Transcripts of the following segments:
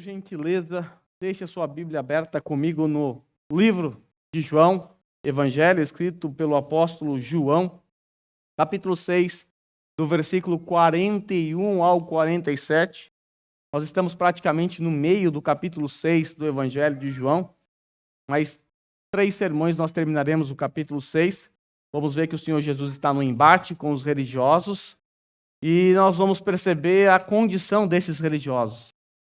gentileza, deixe a sua Bíblia aberta comigo no livro de João, Evangelho escrito pelo apóstolo João, capítulo 6, do versículo 41 ao 47. Nós estamos praticamente no meio do capítulo 6 do Evangelho de João, mas 3 sermões nós terminaremos o capítulo 6. Vamos ver que o Senhor Jesus está no embate com os religiosos e nós vamos perceber a condição desses religiosos.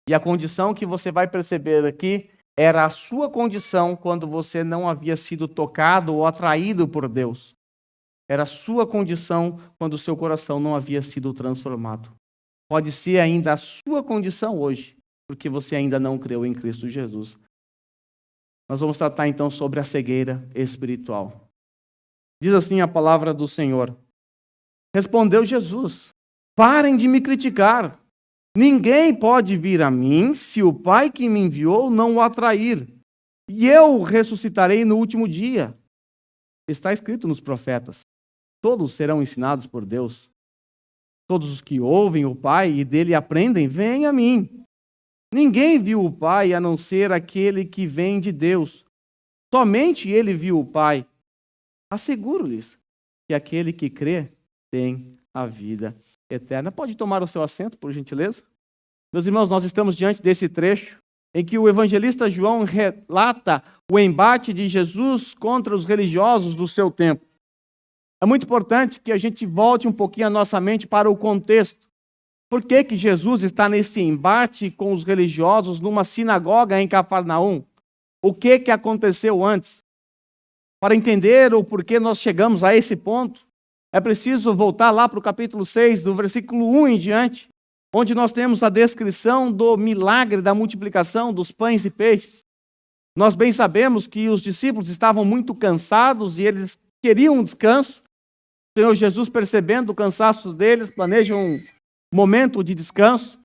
E a condição que você vai perceber aqui era a sua condição quando você não havia sido tocado ou atraído por Deus. Era a sua condição quando o seu coração não havia sido transformado. Pode ser ainda a sua condição hoje, porque você ainda não creu em Cristo Jesus. Nós vamos tratar então sobre a cegueira espiritual. Diz assim a palavra do Senhor. Respondeu Jesus: parem de me criticar. Ninguém pode vir a mim se o Pai que me enviou não o atrair. E eu ressuscitarei no último dia. Está escrito nos profetas. Todos serão ensinados por Deus. Todos os que ouvem o Pai e dele aprendem, vêm a mim. Ninguém viu o Pai a não ser aquele que vem de Deus. Somente ele viu o Pai. Asseguro-lhes que aquele que crê tem a vida eterna. Pode tomar o seu assento, por gentileza? Meus irmãos, nós estamos diante desse trecho em que o evangelista João relata o embate de Jesus contra os religiosos do seu tempo. É muito importante que a gente volte um pouquinho a nossa mente para o contexto. Por que Jesus está nesse embate com os religiosos numa sinagoga em Cafarnaum? O que aconteceu antes? Para entender o porquê nós chegamos a esse ponto, é preciso voltar lá para o capítulo 6, do versículo 1 em diante, onde nós temos a descrição do milagre da multiplicação dos pães e peixes. Nós bem sabemos que os discípulos estavam muito cansados e eles queriam um descanso. O Senhor Jesus, percebendo o cansaço deles, planeja um momento de descanso.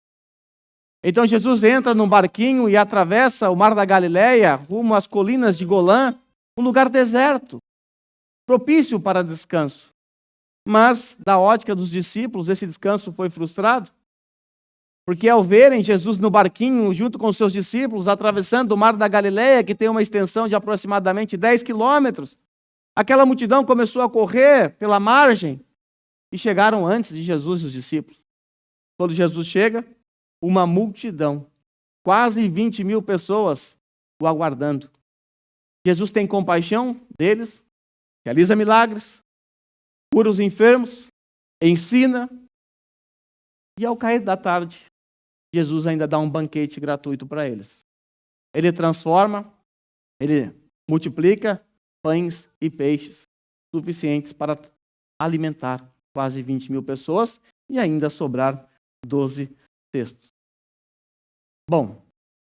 Então Jesus entra num barquinho e atravessa o mar da Galileia, rumo às colinas de Golã, um lugar deserto, propício para descanso. Mas, da ótica dos discípulos, esse descanso foi frustrado. Porque ao verem Jesus no barquinho, junto com seus discípulos, atravessando o mar da Galileia, que tem uma extensão de aproximadamente 10 quilômetros, aquela multidão começou a correr pela margem e chegaram antes de Jesus e os discípulos. Quando Jesus chega, uma multidão, quase 20 mil pessoas, o aguardando. Jesus tem compaixão deles, realiza milagres, cura os enfermos, ensina. E ao cair da tarde, Jesus ainda dá um banquete gratuito para eles. Ele transforma, ele multiplica pães e peixes suficientes para alimentar quase 20 mil pessoas e ainda sobrar 12 cestos. Bom,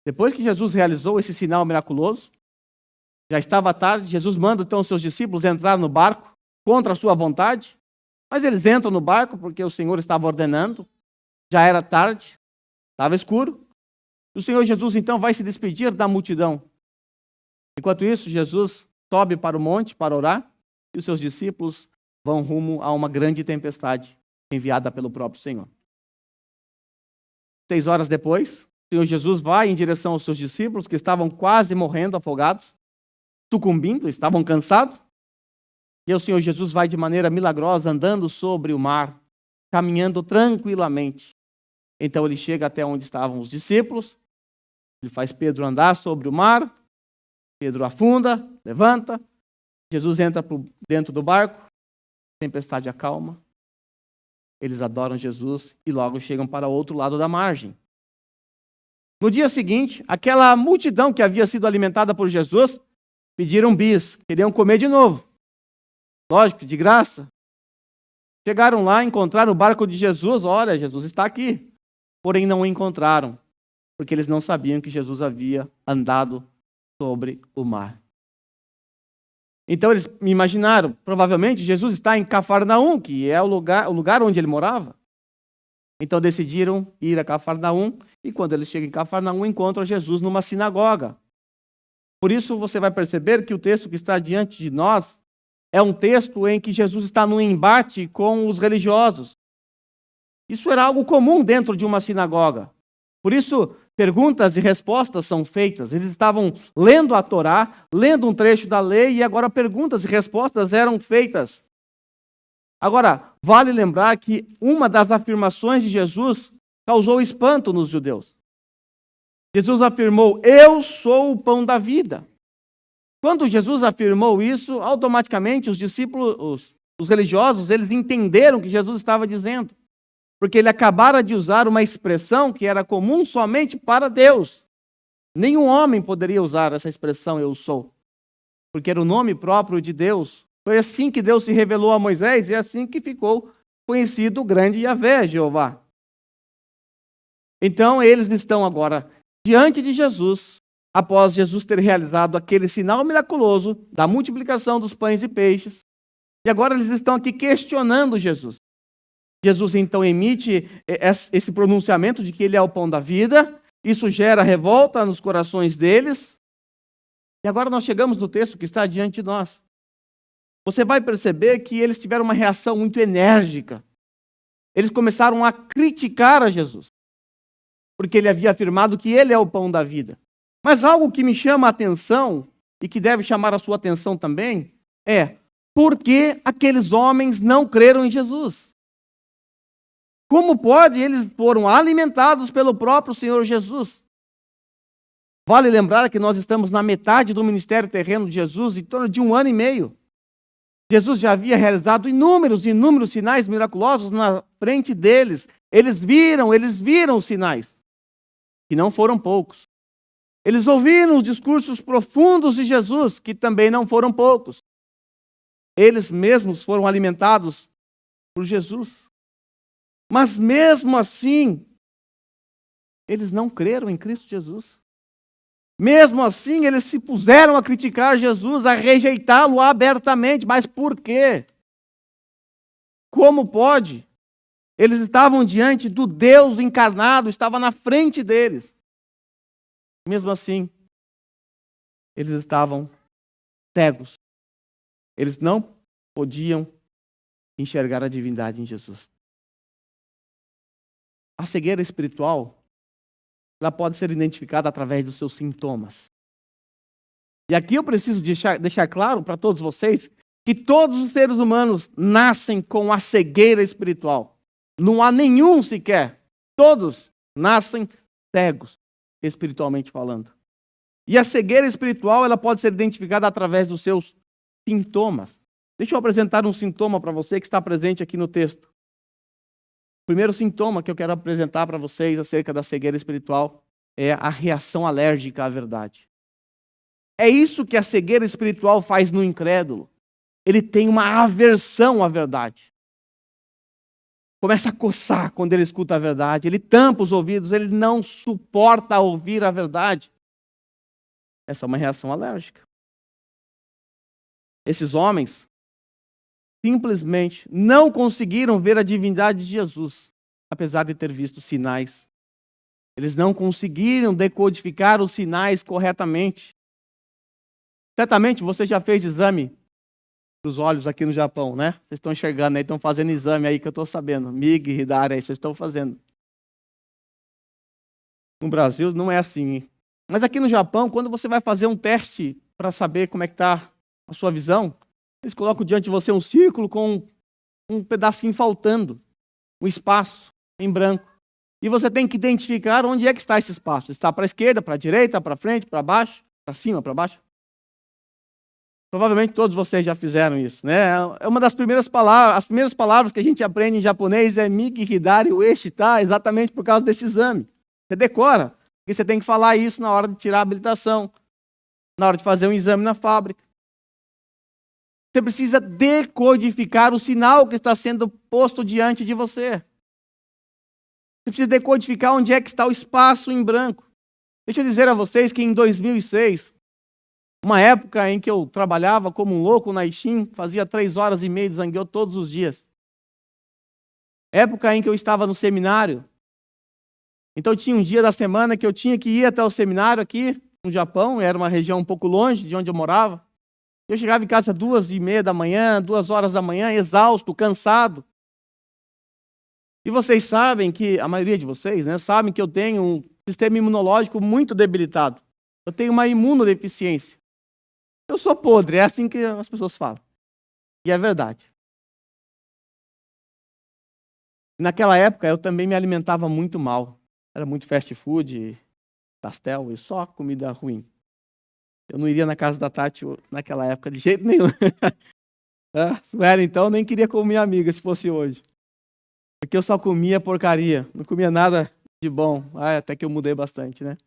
depois que Jesus realizou esse sinal miraculoso, já estava tarde, Jesus manda então os seus discípulos entrar no barco contra a sua vontade, mas eles entram no barco porque o Senhor estava ordenando, já era tarde, estava escuro. O Senhor Jesus então vai se despedir da multidão. Enquanto isso, Jesus sobe para o monte para orar e os seus discípulos vão rumo a uma grande tempestade enviada pelo próprio Senhor. 6 horas depois, o Senhor Jesus vai em direção aos seus discípulos que estavam quase morrendo afogados, sucumbindo, estavam cansados. E o Senhor Jesus vai de maneira milagrosa andando sobre o mar, caminhando tranquilamente. Então ele chega até onde estavam os discípulos, ele faz Pedro andar sobre o mar, Pedro afunda, levanta, Jesus entra dentro do barco, a tempestade acalma, eles adoram Jesus e logo chegam para o outro lado da margem. No dia seguinte, aquela multidão que havia sido alimentada por Jesus, pediram bis, queriam comer de novo. Lógico, de graça. Chegaram lá, encontraram o barco de Jesus, olha, Jesus está aqui. Porém não o encontraram, porque eles não sabiam que Jesus havia andado sobre o mar. Então eles me imaginaram, provavelmente Jesus está em Cafarnaum, que é o lugar onde ele morava. Então decidiram ir a Cafarnaum, e quando eles chegam em Cafarnaum, encontram Jesus numa sinagoga. Por isso você vai perceber que o texto que está diante de nós é um texto em que Jesus está num embate com os religiosos. Isso era algo comum dentro de uma sinagoga. Por isso, perguntas e respostas são feitas. Eles estavam lendo a Torá, lendo um trecho da lei, e agora perguntas e respostas eram feitas. Agora, vale lembrar que uma das afirmações de Jesus causou espanto nos judeus. Jesus afirmou: eu sou o pão da vida. Quando Jesus afirmou isso, automaticamente os discípulos, os religiosos, eles entenderam o que Jesus estava dizendo. Porque ele acabara de usar uma expressão que era comum somente para Deus. Nenhum homem poderia usar essa expressão, eu sou. Porque era o nome próprio de Deus. Foi assim que Deus se revelou a Moisés e é assim que ficou conhecido o grande Yahvé, Jeová. Então eles estão agora diante de Jesus, após Jesus ter realizado aquele sinal miraculoso da multiplicação dos pães e peixes. E agora eles estão aqui questionando Jesus. Jesus então emite esse pronunciamento de que ele é o pão da vida. Isso gera revolta nos corações deles. E agora nós chegamos no texto que está diante de nós. Você vai perceber que eles tiveram uma reação muito enérgica. Eles começaram a criticar a Jesus, porque ele havia afirmado que ele é o pão da vida. Mas algo que me chama a atenção, e que deve chamar a sua atenção também, é por que aqueles homens não creram em Jesus? Como pode eles foram alimentados pelo próprio Senhor Jesus? Vale lembrar que nós estamos na metade do ministério terreno de Jesus, em torno de 1 ano e meio. Jesus já havia realizado inúmeros sinais miraculosos na frente deles. Eles viram os sinais, que não foram poucos. Eles ouviram os discursos profundos de Jesus, que também não foram poucos. Eles mesmos foram alimentados por Jesus. Mas mesmo assim, eles não creram em Cristo Jesus. Mesmo assim, eles se puseram a criticar Jesus, a rejeitá-lo abertamente. Mas por quê? Como pode? Eles estavam diante do Deus encarnado, estava na frente deles. Mesmo assim, eles estavam cegos. Eles não podiam enxergar a divindade em Jesus. A cegueira espiritual, ela pode ser identificada através dos seus sintomas. E aqui eu preciso deixar claro para todos vocês que todos os seres humanos nascem com a cegueira espiritual. Não há nenhum sequer. Todos nascem cegos, espiritualmente falando. E a cegueira espiritual, ela pode ser identificada através dos seus sintomas. Deixa eu apresentar um sintoma para você que está presente aqui no texto. O primeiro sintoma que eu quero apresentar para vocês acerca da cegueira espiritual é a reação alérgica à verdade. É isso que a cegueira espiritual faz no incrédulo. Ele tem uma aversão à verdade. Começa a coçar quando ele escuta a verdade. Ele tampa os ouvidos, ele não suporta ouvir a verdade. Essa é uma reação alérgica. Esses homens simplesmente não conseguiram ver a divindade de Jesus, apesar de ter visto sinais. Eles não conseguiram decodificar os sinais corretamente. Certamente você já fez exame dos olhos aqui no Japão, né? Vocês estão enxergando aí, estão fazendo exame aí que eu estou sabendo. MIG, Hidari, aí vocês estão fazendo. No Brasil não é assim. Mas aqui no Japão, quando você vai fazer um teste para saber como é que está a sua visão, eles colocam diante de você um círculo com um pedacinho faltando, um espaço em branco. E você tem que identificar onde é que está esse espaço. Está para a esquerda, para a direita, para frente, para baixo, para cima, para baixo? Provavelmente todos vocês já fizeram isso, né? É uma das primeiras palavras, as primeiras palavras que a gente aprende em japonês é Migi, Hidari, Ueshi, tá? Exatamente por causa desse exame. Você decora, porque você tem que falar isso na hora de tirar a habilitação, na hora de fazer um exame na fábrica. Você precisa decodificar o sinal que está sendo posto diante de você. Você precisa decodificar onde é que está o espaço em branco. Deixa eu dizer a vocês que em 2006, uma época em que eu trabalhava como um louco na Ixim, fazia 3 horas e meia de zangueu todos os dias. Época em que eu estava no seminário. Então tinha um dia da semana que eu tinha que ir até o seminário aqui no Japão, era uma região um pouco longe de onde eu morava. Eu chegava em casa 2h30 da manhã, 2 horas da manhã, exausto, cansado. E vocês sabem que, a maioria de vocês, né, sabem que eu tenho sistema imunológico muito debilitado. Eu tenho uma imunodeficiência. Eu sou podre, é assim que as pessoas falam. E é verdade. Naquela época, eu também me alimentava muito mal. Era muito fast food, pastel e só comida ruim. Eu não iria na casa da Tati naquela época de jeito nenhum. Se era então, eu nem queria comer minha amiga se fosse hoje. Porque eu só comia porcaria, não comia nada de bom. Até que eu mudei bastante, né?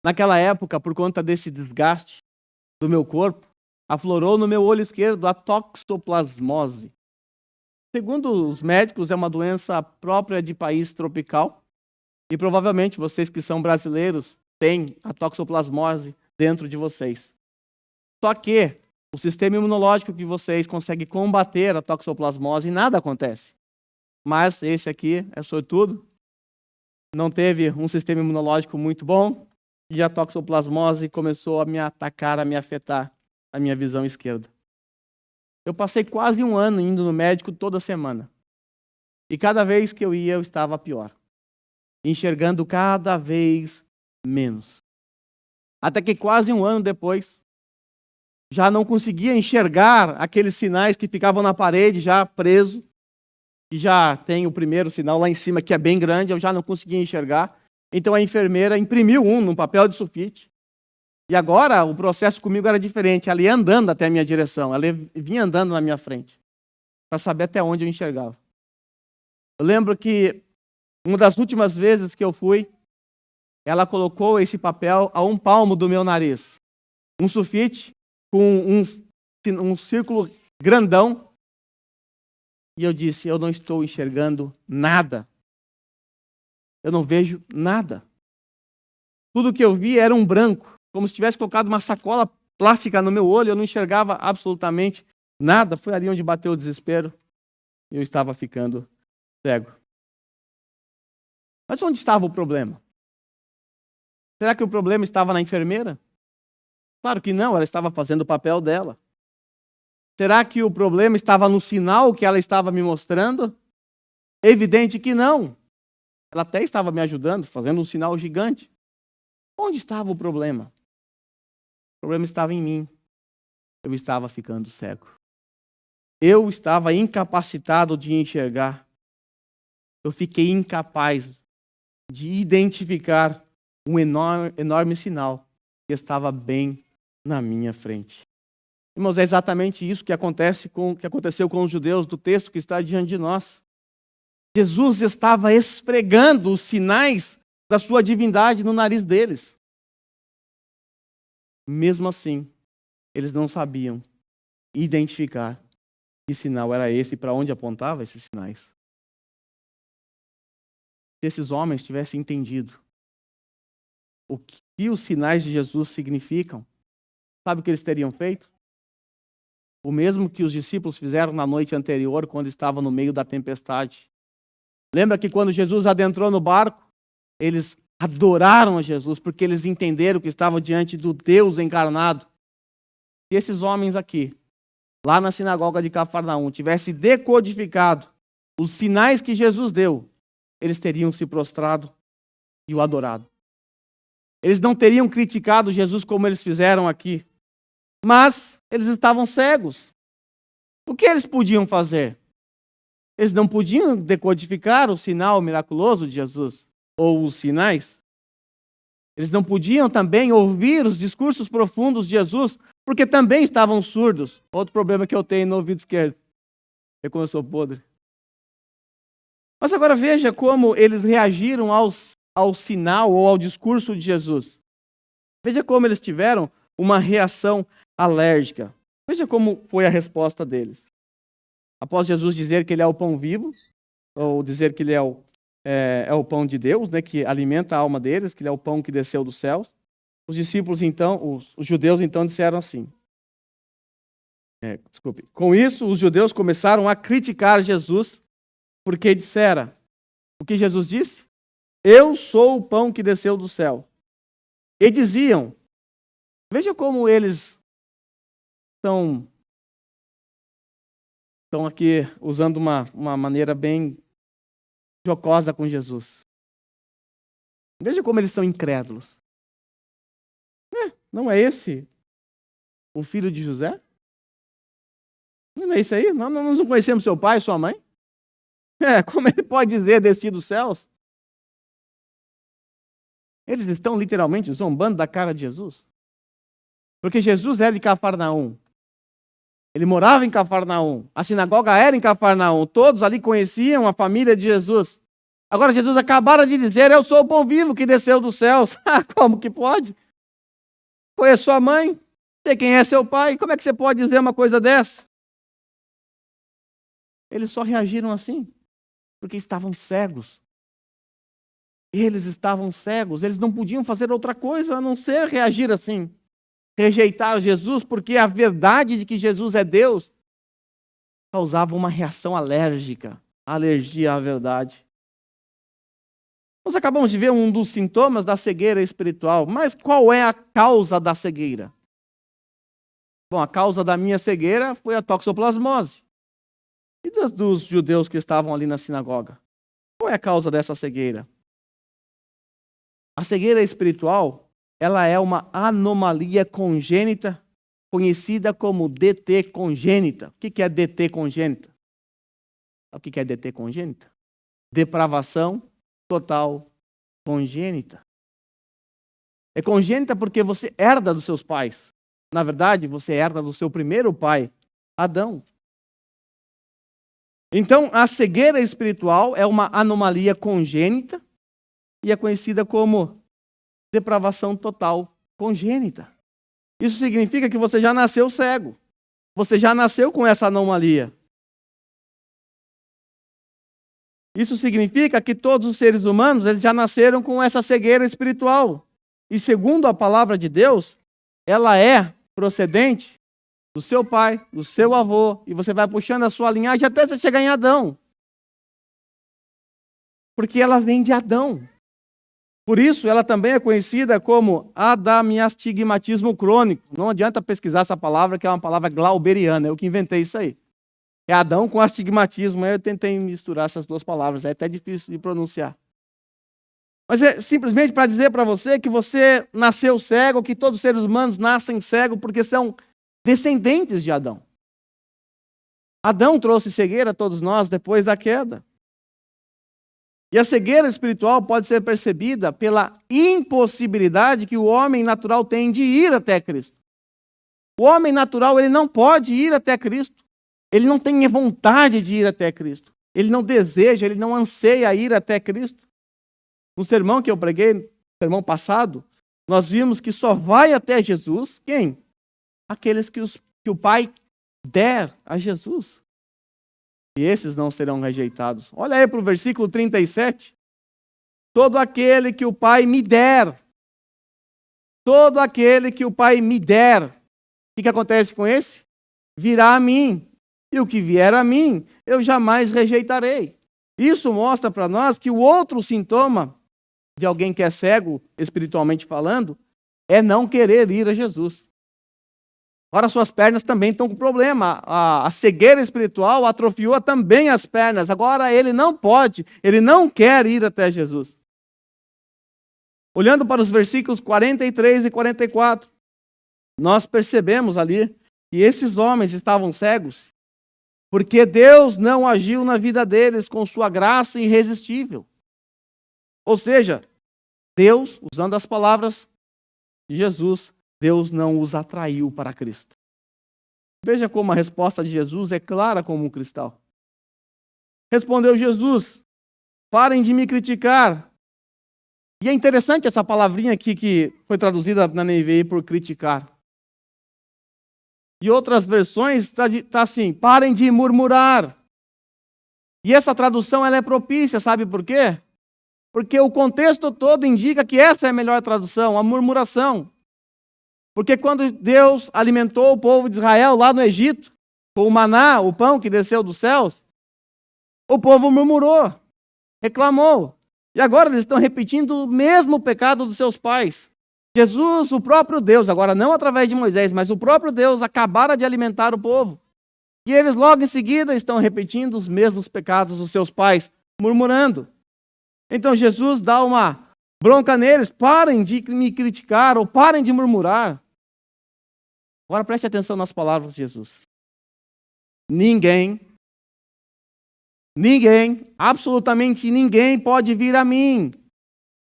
Naquela época, por conta desse desgaste do meu corpo, aflorou no meu olho esquerdo a toxoplasmose. Segundo os médicos, é uma doença própria de país tropical. E provavelmente vocês que são brasileiros têm a toxoplasmose dentro de vocês. Só que o sistema imunológico que vocês conseguem combater a toxoplasmose e nada acontece. Mas esse aqui é sortudo, não teve um sistema imunológico muito bom e a toxoplasmose começou a me atacar, a me afetar a minha visão esquerda. Eu passei quase um ano indo no médico toda semana. E cada vez que eu ia, eu estava pior. Enxergando cada vez menos. Até que quase um ano depois, já não conseguia enxergar aqueles sinais que ficavam na parede, já preso. E já tem o primeiro sinal lá em cima, que é bem grande, eu já não conseguia enxergar. Então a enfermeira imprimiu num papel de sulfite. E agora o processo comigo era diferente. Ela ia andando até a minha direção, ela vinha andando na minha frente, para saber até onde eu enxergava. Eu lembro que uma das últimas vezes que eu fui, ela colocou esse papel a 1 palmo do meu nariz. Um sulfite com um círculo grandão. E eu disse, eu não estou enxergando nada. Eu não vejo nada. Tudo que eu vi era um branco, como se tivesse colocado uma sacola plástica no meu olho, eu não enxergava absolutamente nada. Foi ali onde bateu o desespero e eu estava ficando cego. Mas onde estava o problema? Será que o problema estava na enfermeira? Claro que não, ela estava fazendo o papel dela. Será que o problema estava no sinal que ela estava me mostrando? Evidente que não. Ela até estava me ajudando, fazendo um sinal gigante. Onde estava o problema? O problema estava em mim. Eu estava ficando cego. Eu estava incapacitado de enxergar. Eu fiquei incapaz de identificar um enorme sinal que estava bem na minha frente. Irmãos, é exatamente isso que aconteceu com os judeus do texto que está diante de nós. Jesus estava esfregando os sinais da sua divindade no nariz deles. Mesmo assim, eles não sabiam identificar que sinal era esse e para onde apontavam esses sinais. Se esses homens tivessem entendido o que os sinais de Jesus significam, sabe o que eles teriam feito? O mesmo que os discípulos fizeram na noite anterior, quando estavam no meio da tempestade. Lembra que quando Jesus adentrou no barco, eles adoraram a Jesus, porque eles entenderam que estavam diante do Deus encarnado. Se esses homens aqui, lá na sinagoga de Cafarnaum, tivessem decodificado os sinais que Jesus deu, eles teriam se prostrado e o adorado. Eles não teriam criticado Jesus como eles fizeram aqui. Mas eles estavam cegos. O que eles podiam fazer? Eles não podiam decodificar o sinal miraculoso de Jesus, ou os sinais. Eles não podiam também ouvir os discursos profundos de Jesus, porque também estavam surdos. Outro problema que eu tenho no ouvido esquerdo. É como eu sou podre. Mas agora veja como eles reagiram ao sinal ou ao discurso de Jesus. Veja como eles tiveram uma reação alérgica. Veja como foi a resposta deles. Após Jesus dizer que ele é o pão vivo, ou dizer que ele é o pão de Deus, né, que alimenta a alma deles, que ele é o pão que desceu dos céus, os discípulos então, os judeus então disseram assim. Com isso, os judeus começaram a criticar Jesus, porque dissera, o que Jesus disse? Eu sou o pão que desceu do céu. E diziam, veja como eles estão aqui usando uma maneira bem jocosa com Jesus. Veja como eles são incrédulos. Não é esse o filho de José? Não é isso aí? Nós não conhecemos seu pai e sua mãe? Como ele pode dizer desci dos céus? Eles estão literalmente zombando da cara de Jesus. Porque Jesus era de Cafarnaum. Ele morava em Cafarnaum. A sinagoga era em Cafarnaum. Todos ali conheciam a família de Jesus. Agora Jesus acabara de dizer, eu sou o pão vivo que desceu dos céus. Como que pode? Conheço sua mãe, sei quem é seu pai. Como é que você pode dizer uma coisa dessa? Eles só reagiram assim, porque estavam cegos. Eles estavam cegos, eles não podiam fazer outra coisa a não ser reagir assim. Rejeitar Jesus, porque a verdade de que Jesus é Deus causava uma reação alérgica, alergia à verdade. Nós acabamos de ver um dos sintomas da cegueira espiritual, mas qual é a causa da cegueira? Bom, a causa da minha cegueira foi a toxoplasmose. E dos judeus que estavam ali na sinagoga? Qual é a causa dessa cegueira? A cegueira espiritual, ela é uma anomalia congênita, conhecida como DT congênita. O que é DT congênita? Sabe o que é DT congênita? Depravação total congênita. É congênita porque você herda dos seus pais. Na verdade, você herda do seu primeiro pai, Adão. Então, a cegueira espiritual é uma anomalia congênita e é conhecida como depravação total congênita. Isso significa que você já nasceu cego. Você já nasceu com essa anomalia. Isso significa que todos os seres humanos eles já nasceram com essa cegueira espiritual. E segundo a palavra de Deus, ela é procedente do seu pai, do seu avô, e você vai puxando a sua linhagem até você chegar em Adão. Porque ela vem de Adão. Por isso, ela também é conhecida como adamiastigmatismo crônico. Não adianta pesquisar essa palavra, que é uma palavra glauberiana. Eu que inventei isso aí. É Adão com astigmatismo. Eu tentei misturar essas duas palavras. É até difícil de pronunciar. Mas é simplesmente para dizer para você que você nasceu cego, que todos os seres humanos nascem cegos porque são descendentes de Adão. Adão trouxe cegueira a todos nós depois da queda. E a cegueira espiritual pode ser percebida pela impossibilidade que o homem natural tem de ir até Cristo. O homem natural ele não pode ir até Cristo. Ele não tem vontade de ir até Cristo. Ele não deseja, ele não anseia ir até Cristo. No sermão que eu preguei, no sermão passado, nós vimos que só vai até Jesus quem? Aqueles que o Pai der a Jesus. E esses não serão rejeitados. Olha aí para o versículo 37. Todo aquele que o Pai me der. Todo aquele que o Pai me der. O que acontece com esse? Virá a mim. E o que vier a mim, eu jamais rejeitarei. Isso mostra para nós que o outro sintoma de alguém que é cego, espiritualmente falando, é não querer ir a Jesus. Agora suas pernas também estão com problema. A cegueira espiritual atrofiou também as pernas. Agora ele não pode, ele não quer ir até Jesus. Olhando para os versículos 43 e 44, nós percebemos ali que esses homens estavam cegos porque Deus não agiu na vida deles com sua graça irresistível. Ou seja, Deus, usando as palavras de Jesus, Deus não os atraiu para Cristo. Veja como a resposta de Jesus é clara como um cristal. Respondeu Jesus, parem de me criticar. E é interessante essa palavrinha aqui que foi traduzida na NVI por criticar. E outras versões está assim, parem de murmurar. E essa tradução ela é propícia, sabe por quê? Porque o contexto todo indica que essa é a melhor tradução, a murmuração. Porque quando Deus alimentou o povo de Israel lá no Egito, com o maná, o pão que desceu dos céus, o povo murmurou, reclamou. E agora eles estão repetindo o mesmo pecado dos seus pais. Jesus, o próprio Deus, agora não através de Moisés, mas o próprio Deus acabara de alimentar o povo. E eles logo em seguida estão repetindo os mesmos pecados dos seus pais, murmurando. Então Jesus dá uma bronca neles, parem de me criticar ou parem de murmurar. Agora preste atenção nas palavras de Jesus. Ninguém, absolutamente ninguém pode vir a mim,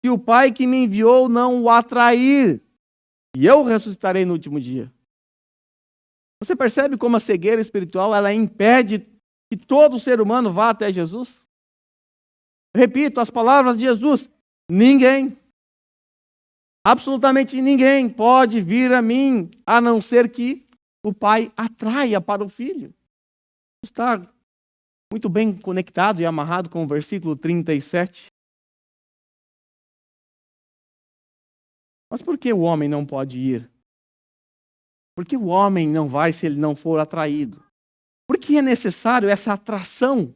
se o Pai que me enviou não o atrair, e eu ressuscitarei no último dia. Você percebe como a cegueira espiritual ela impede que todo ser humano vá até Jesus? Repito as palavras de Jesus. Ninguém, absolutamente ninguém pode vir a mim, a não ser que o Pai atraia para o Filho. Está muito bem conectado e amarrado com o versículo 37. Mas por que o homem não pode ir? Por que o homem não vai se ele não for atraído? Por que é necessário essa atração?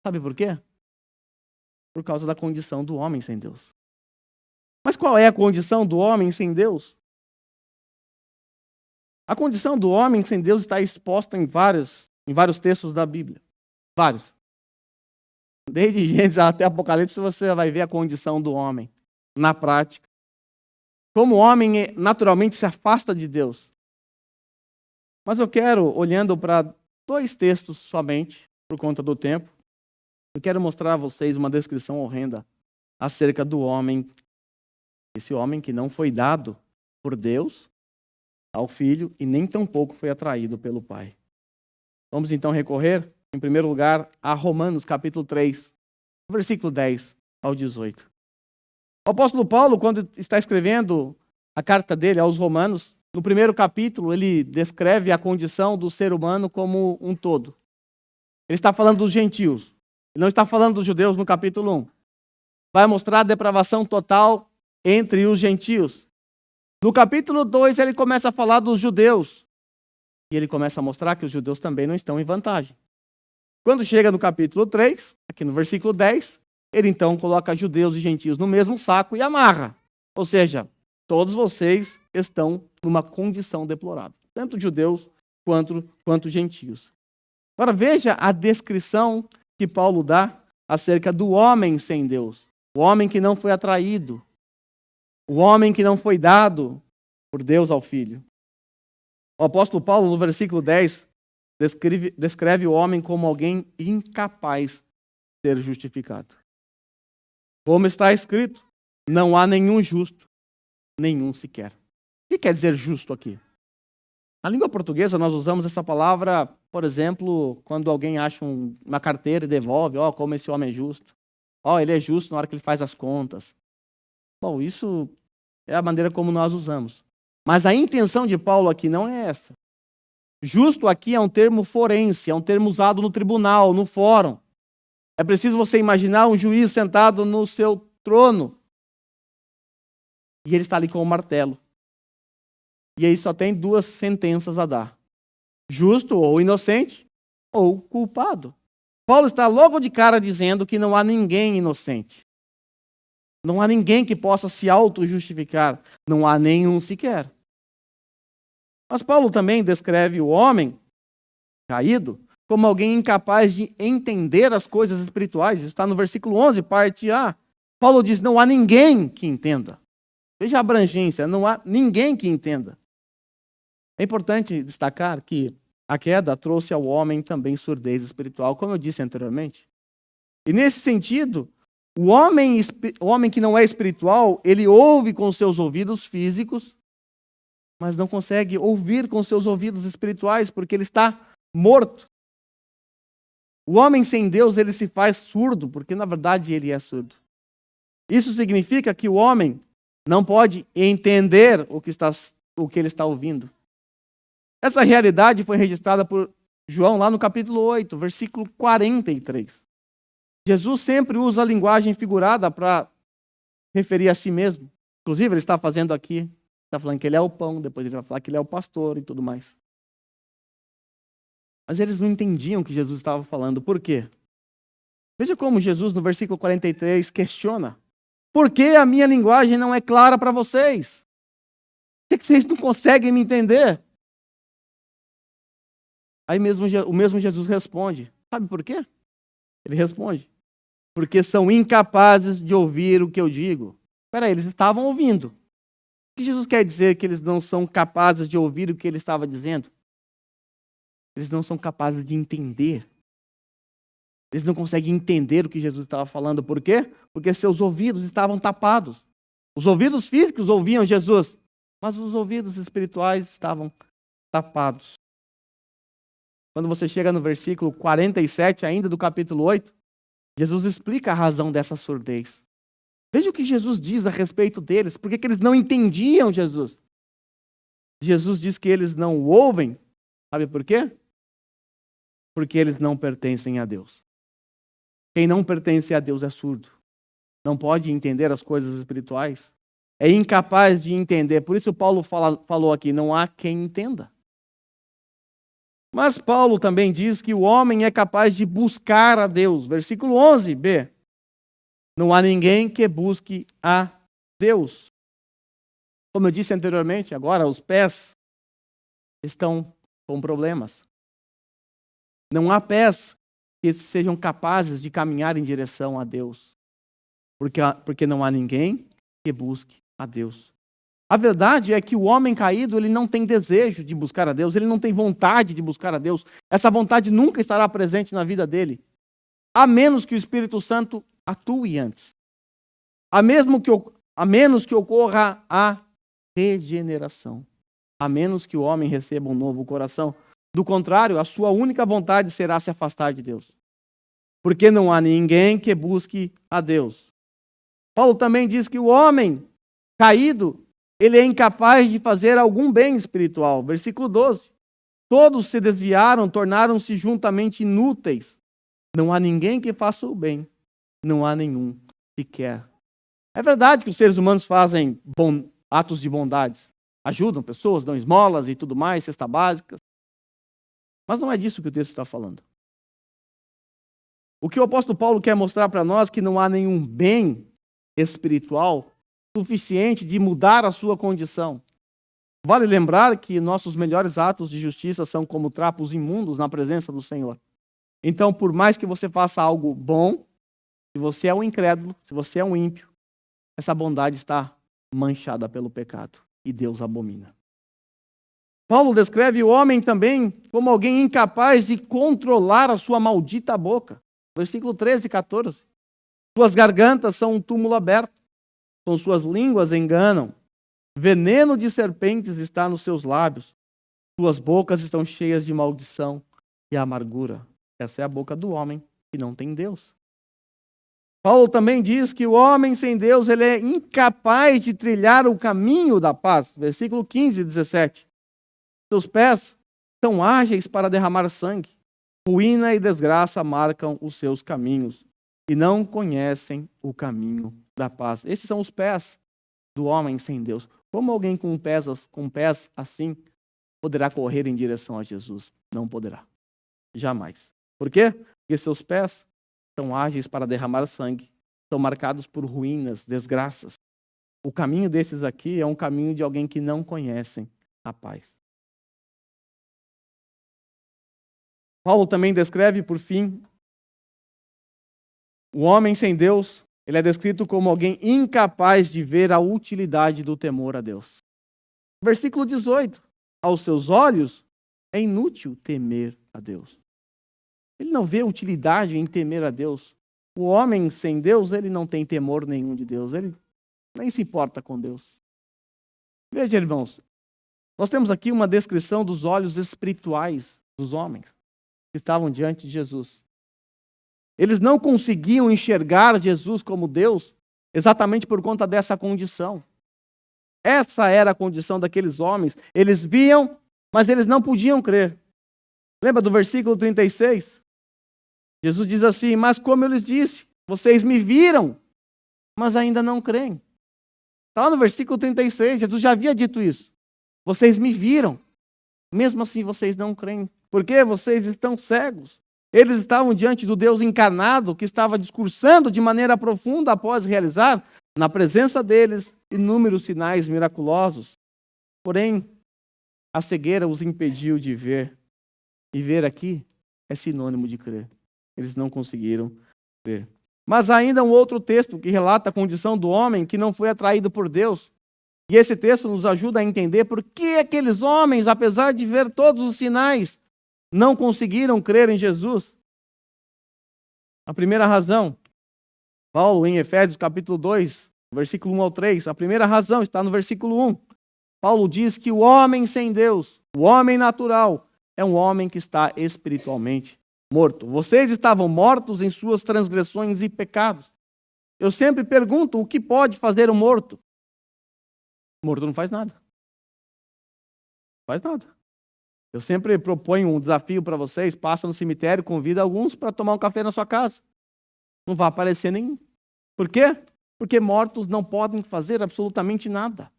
Sabe por quê? Por causa da condição do homem sem Deus. Mas qual é a condição do homem sem Deus? A condição do homem sem Deus está exposta em vários textos da Bíblia. Vários. Desde Gênesis até Apocalipse você vai ver a condição do homem na prática. Como o homem naturalmente se afasta de Deus. Mas eu quero, olhando para 2 textos somente, por conta do tempo, eu quero mostrar a vocês uma descrição horrenda acerca do homem. Esse homem que não foi dado por Deus ao Filho e nem tampouco foi atraído pelo Pai. Vamos então recorrer, em primeiro lugar, a Romanos capítulo 3, versículo 10 ao 18. O apóstolo Paulo, quando está escrevendo a carta dele aos Romanos, no primeiro capítulo, ele descreve a condição do ser humano como um todo. Ele está falando dos gentios. Ele não está falando dos judeus no capítulo 1. Vai mostrar a depravação total entre os gentios. No capítulo 2, ele começa a falar dos judeus. E ele começa a mostrar que os judeus também não estão em vantagem. Quando chega no capítulo 3, aqui no versículo 10, ele então coloca judeus e gentios no mesmo saco e amarra. Ou seja, todos vocês estão numa condição deplorável. Tanto judeus quanto gentios. Agora veja a descrição que Paulo dá acerca do homem sem Deus. O homem que não foi atraído. O homem que não foi dado por Deus ao Filho. O apóstolo Paulo, no versículo 10, descreve o homem como alguém incapaz de ser justificado. Como está escrito, não há nenhum justo, nenhum sequer. O que quer dizer justo aqui? Na língua portuguesa, nós usamos essa palavra, por exemplo, quando alguém acha uma carteira e devolve, como esse homem é justo. Ele é justo na hora que ele faz as contas. Bom, isso é a maneira como nós usamos. Mas a intenção de Paulo aqui não é essa. Justo aqui é um termo forense, é um termo usado no tribunal, no fórum. É preciso você imaginar um juiz sentado no seu trono. E ele está ali com o martelo. E aí só tem 2 sentenças a dar. Justo ou inocente, ou culpado. Paulo está logo de cara dizendo que não há ninguém inocente. Não há ninguém que possa se auto-justificar. Não há nenhum sequer. Mas Paulo também descreve o homem caído como alguém incapaz de entender as coisas espirituais. Está no versículo 11, parte A. Paulo diz, não há ninguém que entenda. Veja a abrangência, não há ninguém que entenda. É importante destacar que a queda trouxe ao homem também surdez espiritual, como eu disse anteriormente. E nesse sentido, o homem que não é espiritual, ele ouve com seus ouvidos físicos, mas não consegue ouvir com seus ouvidos espirituais, porque ele está morto. O homem sem Deus, ele se faz surdo, porque na verdade ele é surdo. Isso significa que o homem não pode entender o que ele está ouvindo. Essa realidade foi registrada por João lá no capítulo 8, versículo 43. Jesus sempre usa a linguagem figurada para referir a si mesmo. Inclusive, ele está fazendo aqui. Está falando que ele é o pão, depois ele vai falar que ele é o pastor e tudo mais. Mas eles não entendiam o que Jesus estava falando. Por quê? Veja como Jesus, no versículo 43, questiona. Por que a minha linguagem não é clara para vocês? Por que vocês não conseguem me entender? Aí o mesmo Jesus responde. Sabe por quê? Ele responde. porque são incapazes de ouvir o que eu digo. Espera aí, eles estavam ouvindo. O que Jesus quer dizer que eles não são capazes de ouvir o que ele estava dizendo? Eles não são capazes de entender. Eles não conseguem entender o que Jesus estava falando. Por quê? Porque seus ouvidos estavam tapados. Os ouvidos físicos ouviam Jesus, mas os ouvidos espirituais estavam tapados. Quando você chega no versículo 47, ainda do capítulo 8, Jesus explica a razão dessa surdez. Veja o que Jesus diz a respeito deles. Por que eles não entendiam Jesus? Jesus diz que eles não o ouvem. Sabe por quê? Porque eles não pertencem a Deus. Quem não pertence a Deus é surdo. Não pode entender as coisas espirituais. É incapaz de entender. Por isso Paulo falou aqui, não há quem entenda. Mas Paulo também diz que o homem é capaz de buscar a Deus. Versículo 11b. Não há ninguém que busque a Deus. Como eu disse anteriormente, agora os pés estão com problemas. Não há pés que sejam capazes de caminhar em direção a Deus. Porque não há ninguém que busque a Deus. A verdade é que o homem caído, ele não tem desejo de buscar a Deus, ele não tem vontade de buscar a Deus. Essa vontade nunca estará presente na vida dele, a menos que o Espírito Santo atue antes. A menos que ocorra a regeneração. A menos que o homem receba um novo coração. Do contrário, a sua única vontade será se afastar de Deus. Porque não há ninguém que busque a Deus. Paulo também diz que o homem caído, ele é incapaz de fazer algum bem espiritual. Versículo 12. Todos se desviaram, tornaram-se juntamente inúteis. Não há ninguém que faça o bem. Não há nenhum sequer. É verdade que os seres humanos fazem atos de bondade. Ajudam pessoas, dão esmolas e tudo mais, cesta básica. Mas não é disso que o texto está falando. O que o apóstolo Paulo quer mostrar para nós é que não há nenhum bem espiritual suficiente de mudar a sua condição. Vale lembrar que nossos melhores atos de justiça são como trapos imundos na presença do Senhor. Então, por mais que você faça algo bom, se você é um incrédulo, se você é um ímpio, essa bondade está manchada pelo pecado e Deus abomina. Paulo descreve o homem também como alguém incapaz de controlar a sua maldita boca. Versículo 13 e 14. Suas gargantas são um túmulo aberto, com suas línguas enganam. Veneno de serpentes está nos seus lábios. Suas bocas estão cheias de maldição e amargura. Essa é a boca do homem que não tem Deus. Paulo também diz que o homem sem Deus ele é incapaz de trilhar o caminho da paz. Versículo 15 e 17. Seus pés são ágeis para derramar sangue. Ruína e desgraça marcam os seus caminhos e não conhecem o caminho da paz. Esses são os pés do homem sem Deus. Como alguém com pés assim poderá correr em direção a Jesus? Não poderá. Jamais. Por quê? Porque seus pés são ágeis para derramar sangue, são marcados por ruínas, desgraças. O caminho desses aqui é um caminho de alguém que não conhecem a paz. Paulo também descreve, por fim, o homem sem Deus, ele é descrito como alguém incapaz de ver a utilidade do temor a Deus. Versículo 18. Aos seus olhos é inútil temer a Deus. Ele não vê utilidade em temer a Deus. O homem sem Deus, ele não tem temor nenhum de Deus. Ele nem se importa com Deus. Veja, irmãos, nós temos aqui uma descrição dos olhos espirituais dos homens que estavam diante de Jesus. Eles não conseguiam enxergar Jesus como Deus exatamente por conta dessa condição. Essa era a condição daqueles homens. Eles viam, mas eles não podiam crer. Lembra do versículo 36? Jesus diz assim, mas como eu lhes disse, vocês me viram, mas ainda não creem. Está lá no versículo 36, Jesus já havia dito isso. Vocês me viram, mesmo assim vocês não creem. Porque vocês estão cegos. Eles estavam diante do Deus encarnado, que estava discursando de maneira profunda após realizar, na presença deles, inúmeros sinais miraculosos. Porém, a cegueira os impediu de ver. E ver aqui é sinônimo de crer. Eles não conseguiram crer. Mas ainda um outro texto que relata a condição do homem que não foi atraído por Deus. E esse texto nos ajuda a entender por que aqueles homens, apesar de ver todos os sinais, não conseguiram crer em Jesus. A primeira razão, Paulo, em Efésios capítulo 2, versículo 1 ao 3, a primeira razão está no versículo 1. Paulo diz que o homem sem Deus, o homem natural, é um homem que está espiritualmente morto. Vocês estavam mortos em suas transgressões e pecados. Eu sempre pergunto, o que pode fazer o morto? O morto não faz nada. Não faz nada. Eu sempre proponho um desafio para vocês, passa no cemitério, convida alguns para tomar um café na sua casa. Não vai aparecer nenhum. Por quê? Porque mortos não podem fazer absolutamente nada.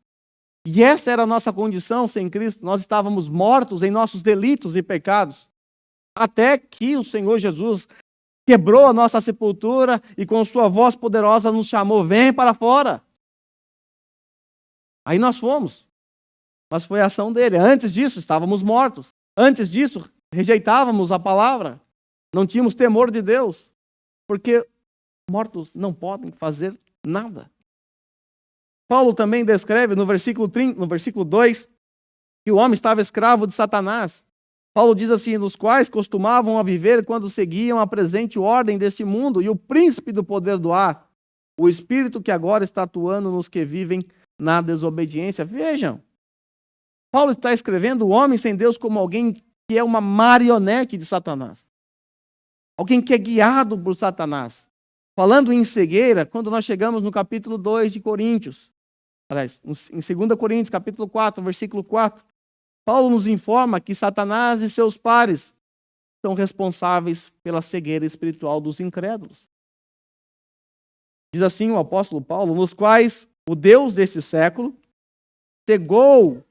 E essa era a nossa condição sem Cristo. Nós estávamos mortos em nossos delitos e pecados. Até que o Senhor Jesus quebrou a nossa sepultura e com sua voz poderosa nos chamou, vem para fora. Aí nós fomos. Mas foi a ação dele. Antes disso, estávamos mortos. Antes disso, rejeitávamos a palavra. Não tínhamos temor de Deus. Porque mortos não podem fazer nada. Paulo também descreve no versículo 2 que o homem estava escravo de Satanás. Paulo diz assim, nos quais costumavam a viver quando seguiam a presente ordem deste mundo e o príncipe do poder do ar, o espírito que agora está atuando nos que vivem na desobediência. Vejam, Paulo está escrevendo o homem sem Deus como alguém que é uma marionete de Satanás. Alguém que é guiado por Satanás. Falando em cegueira, quando nós chegamos no capítulo 2 de Coríntios, aliás, em 2 Coríntios, capítulo 4, versículo 4, Paulo nos informa que Satanás e seus pares são responsáveis pela cegueira espiritual dos incrédulos. Diz assim o apóstolo Paulo, nos quais o Deus desse século cegou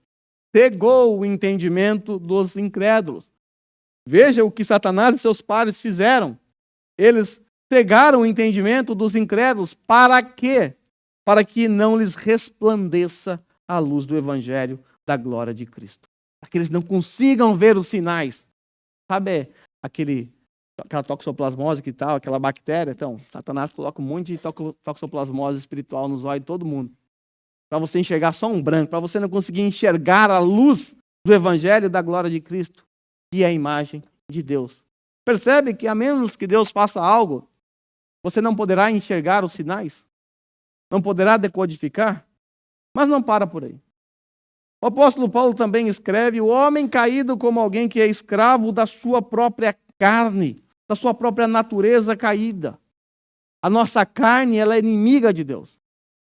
o entendimento dos incrédulos. Veja o que Satanás e seus pares fizeram. Eles cegaram o entendimento dos incrédulos. Para quê? Para que não lhes resplandeça a luz do evangelho da glória de Cristo. Para que eles não consigam ver os sinais. Sabe aquela toxoplasmose que tal, aquela bactéria? Então, Satanás coloca um monte de toxoplasmose espiritual nos olhos de todo mundo. Para você enxergar só um branco, para você não conseguir enxergar a luz do evangelho da glória de Cristo, que é a imagem de Deus. Percebe que a menos que Deus faça algo, você não poderá enxergar os sinais, não poderá decodificar, mas não para por aí. O apóstolo Paulo também escreve o homem caído como alguém que é escravo da sua própria carne, da sua própria natureza caída. A nossa carne, ela é inimiga de Deus.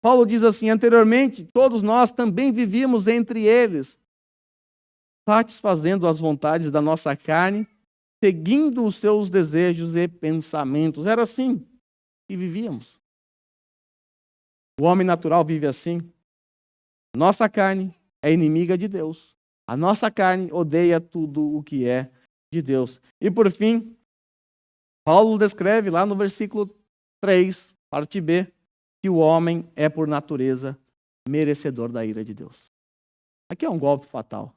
Paulo diz assim, anteriormente, todos nós também vivíamos entre eles, satisfazendo as vontades da nossa carne, seguindo os seus desejos e pensamentos. Era assim que vivíamos. O homem natural vive assim. Nossa carne é inimiga de Deus. A nossa carne odeia tudo o que é de Deus. E por fim, Paulo descreve lá no versículo 3, parte B, que o homem é por natureza merecedor da ira de Deus. Aqui é um golpe fatal.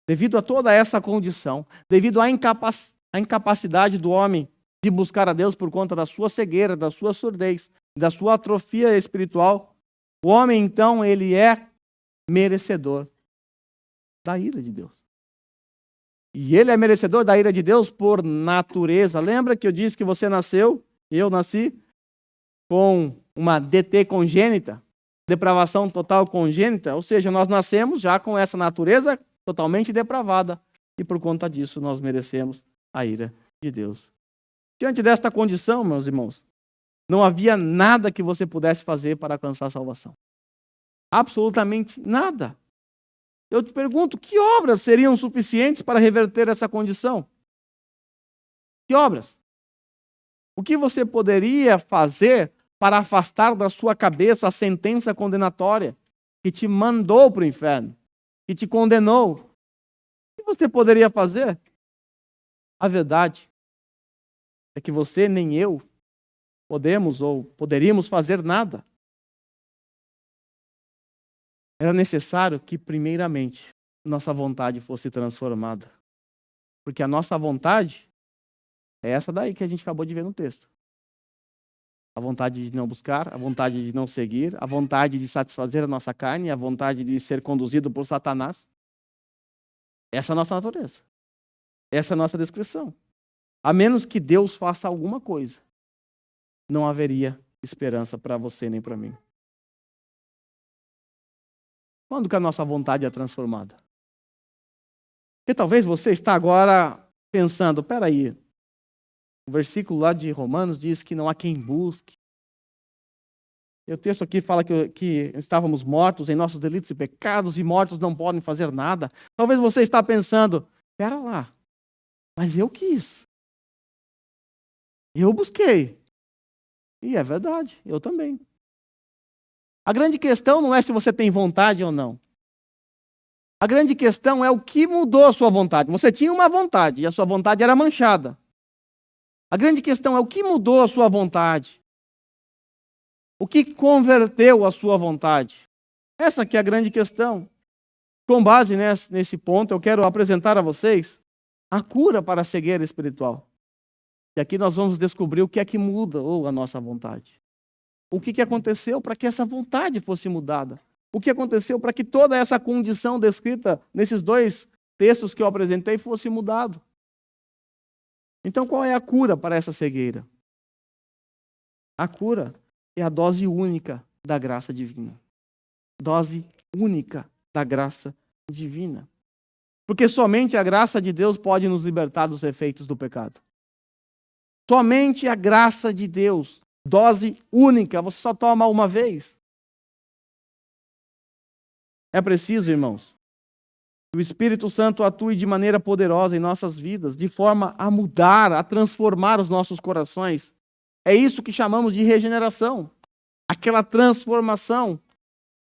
Devido a toda essa condição, devido à incapacidade do homem de buscar a Deus por conta da sua cegueira, da sua surdez, da sua atrofia espiritual, o homem então ele é merecedor da ira de Deus. E ele é merecedor da ira de Deus por natureza. Lembra que eu disse que você nasceu, eu nasci, com uma DT congênita, depravação total congênita, ou seja, nós nascemos já com essa natureza totalmente depravada e por conta disso nós merecemos a ira de Deus. Diante desta condição, meus irmãos, não havia nada que você pudesse fazer para alcançar a salvação. Absolutamente nada. Eu te pergunto, que obras seriam suficientes para reverter essa condição? Que obras? O que você poderia fazer para afastar da sua cabeça a sentença condenatória que te mandou para o inferno, que te condenou? O que você poderia fazer? A verdade é que você nem eu podemos ou poderíamos fazer nada. Era necessário que, primeiramente, nossa vontade fosse transformada. Porque a nossa vontade é essa daí que a gente acabou de ver no texto. A vontade de não buscar, a vontade de não seguir, a vontade de satisfazer a nossa carne, a vontade de ser conduzido por Satanás. Essa é a nossa natureza. Essa é a nossa descrição. A menos que Deus faça alguma coisa, não haveria esperança para você nem para mim. Quando que a nossa vontade é transformada? Porque talvez você está agora pensando, peraí, o versículo lá de Romanos diz que não há quem busque. E o texto aqui fala que estávamos mortos em nossos delitos e pecados, e mortos não podem fazer nada. Talvez você está pensando, pera lá, mas eu quis. Eu busquei. E é verdade, eu também. A grande questão não é se você tem vontade ou não. A grande questão é o que mudou a sua vontade. Você tinha uma vontade e a sua vontade era manchada. A grande questão é o que mudou a sua vontade. O que converteu a sua vontade? Essa que é a grande questão. Com base nesse ponto, eu quero apresentar a vocês a cura para a cegueira espiritual. E aqui nós vamos descobrir o que é que muda a nossa vontade. O que aconteceu para que essa vontade fosse mudada? O que aconteceu para que toda essa condição descrita nesses dois textos que eu apresentei fosse mudado? Então, qual é a cura para essa cegueira? A cura é a dose única da graça divina. Dose única da graça divina. Porque somente a graça de Deus pode nos libertar dos efeitos do pecado. Somente a graça de Deus. Dose única, você só toma uma vez. É preciso, irmãos, que o Espírito Santo atue de maneira poderosa em nossas vidas, de forma a mudar, a transformar os nossos corações. É isso que chamamos de regeneração. Aquela transformação.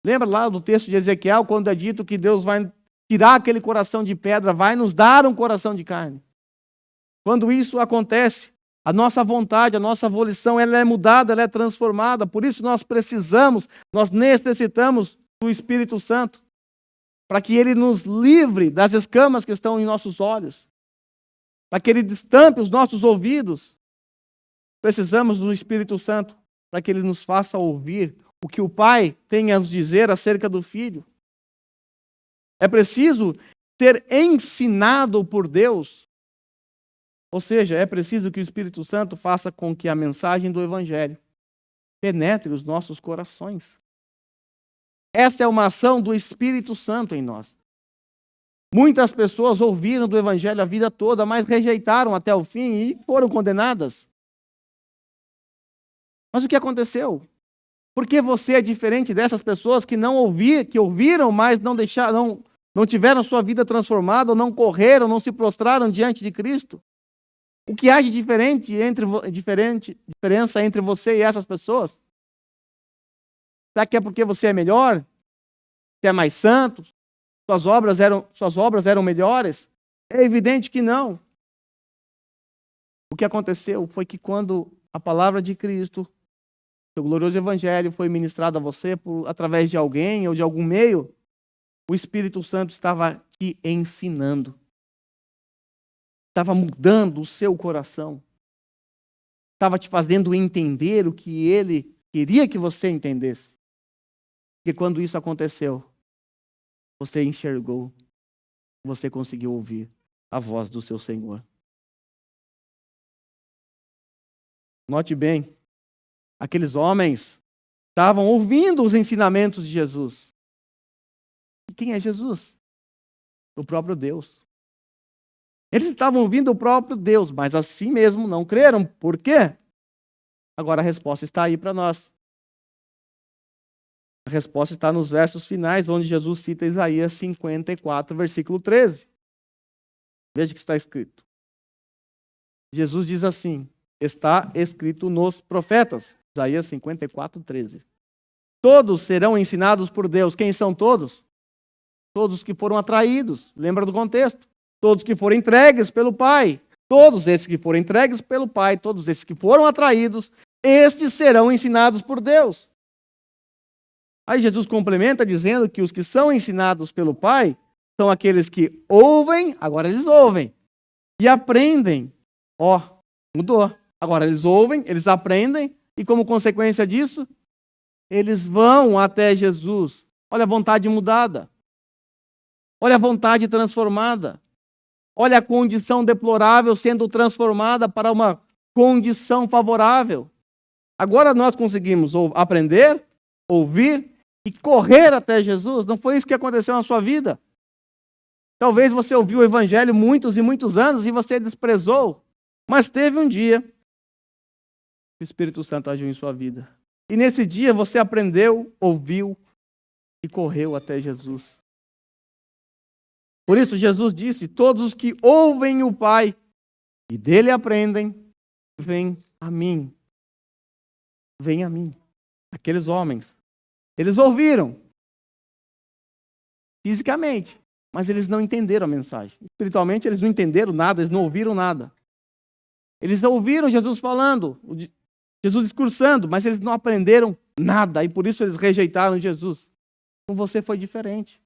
Lembra lá do texto de Ezequiel, quando é dito que Deus vai tirar aquele coração de pedra, vai nos dar um coração de carne. Quando isso acontece, a nossa vontade, a nossa volição, ela é mudada, ela é transformada. Por isso nós necessitamos do Espírito Santo, para que ele nos livre das escamas que estão em nossos olhos, para que ele destampe os nossos ouvidos. Precisamos do Espírito Santo para que ele nos faça ouvir o que o Pai tem a nos dizer acerca do Filho. É preciso ser ensinado por Deus. Ou seja, é preciso que o Espírito Santo faça com que a mensagem do Evangelho penetre os nossos corações. Essa é uma ação do Espírito Santo em nós. Muitas pessoas ouviram do Evangelho a vida toda, mas rejeitaram até o fim e foram condenadas. Mas o que aconteceu? Por que você é diferente dessas pessoas que que ouviram, mas não tiveram sua vida transformada, ou não correram, não se prostraram diante de Cristo? O que há de diferença entre você e essas pessoas? Será que é porque você é melhor? Você é mais santo? Suas obras eram melhores? É evidente que não. O que aconteceu foi que quando a palavra de Cristo, o glorioso Evangelho, foi ministrado a você através de alguém ou de algum meio, o Espírito Santo estava te ensinando. Estava mudando o seu coração. Estava te fazendo entender o que ele queria que você entendesse. Porque quando isso aconteceu, você enxergou, você conseguiu ouvir a voz do seu Senhor. Note bem, aqueles homens estavam ouvindo os ensinamentos de Jesus. E quem é Jesus? O próprio Deus. Eles estavam ouvindo o próprio Deus, mas assim mesmo não creram. Por quê? Agora a resposta está aí para nós. A resposta está nos versos finais, onde Jesus cita Isaías 54, versículo 13. Veja o que está escrito. Jesus diz assim, está escrito nos profetas. Isaías 54, 13. Todos serão ensinados por Deus. Quem são todos? Todos que foram atraídos. Lembra do contexto? Todos que foram entregues pelo Pai. Todos esses que foram entregues pelo Pai, todos esses que foram atraídos, estes serão ensinados por Deus. Aí Jesus complementa dizendo que os que são ensinados pelo Pai são aqueles que ouvem, agora eles ouvem, e aprendem. Mudou. Agora eles ouvem, eles aprendem, E como consequência disso, eles vão até Jesus. Olha a vontade mudada. Olha a vontade transformada. Olha a condição deplorável sendo transformada para uma condição favorável. Agora nós conseguimos aprender, ouvir e correr até Jesus. Não foi isso que aconteceu na sua vida. Talvez você ouviu o evangelho muitos e muitos anos e você desprezou. Mas teve um dia que o Espírito Santo agiu em sua vida. E nesse dia você aprendeu, ouviu e correu até Jesus. Por isso Jesus disse: todos os que ouvem o Pai e dele aprendem, vêm a mim. Vêm a mim. Aqueles homens. Eles ouviram fisicamente, mas eles não entenderam a mensagem. Espiritualmente eles não entenderam nada, eles não ouviram nada. Eles ouviram Jesus falando, Jesus discursando, mas eles não aprenderam nada e por isso eles rejeitaram Jesus. Com você foi diferente.